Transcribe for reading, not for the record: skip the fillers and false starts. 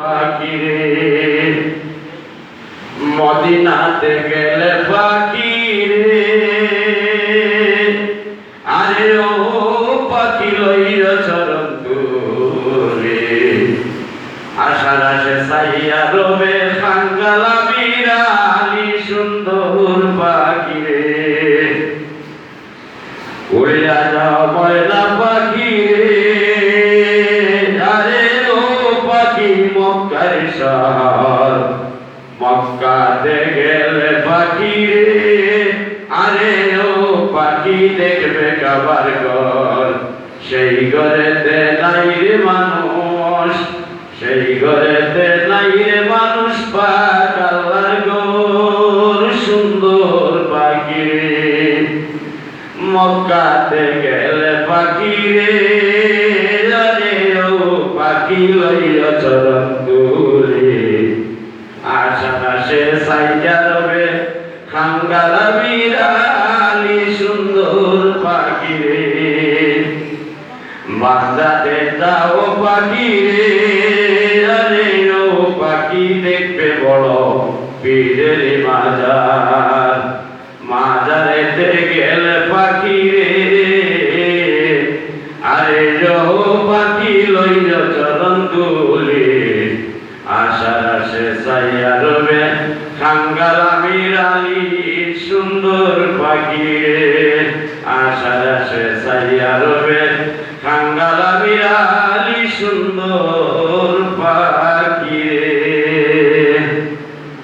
পাখি রে মদিনাতে গেলে পাখি রে আরে ও পাখি লইয়া চরণ তুলে আশার আশে সাইয়া রবে খাঙ্গালা বিরালি সুন্দর পাখি রে উড়িয়া যাও ময়না পাখি রে আরে ও পাখি মক্কার শহর মক্কাতে গেলে পাখি রে আরে ও পাখি দেখবে কাবার ঘর সেই ঘরেতে নাই রে মানুষ সেই ঘরেতে নাই রে মানুষ পাক আল্লাহর ঘর সুন্দর পাখি রে মক্কাতে গেলে পাখি রে আরে ও পাখি লইয়া চরণ তুলে আশার আশে সাইয়া রবে খাঙ্গালা বিরালি সুন্দর পাখি রে বান্দাতে যাও পাখি রে আরে ও পাখি দেখবে বড় পীরের মাজার মাজারেতে গেলে পাখি রে আরে ও পাখি লইয়া চরণ তুলে আশার আশে সাইয়া রবে খাঙ্গালা বিরালি সুন্দর পাখি রে আশার আশে সাইয়া রবে খাঙ্গালা বিরালি সুন্দর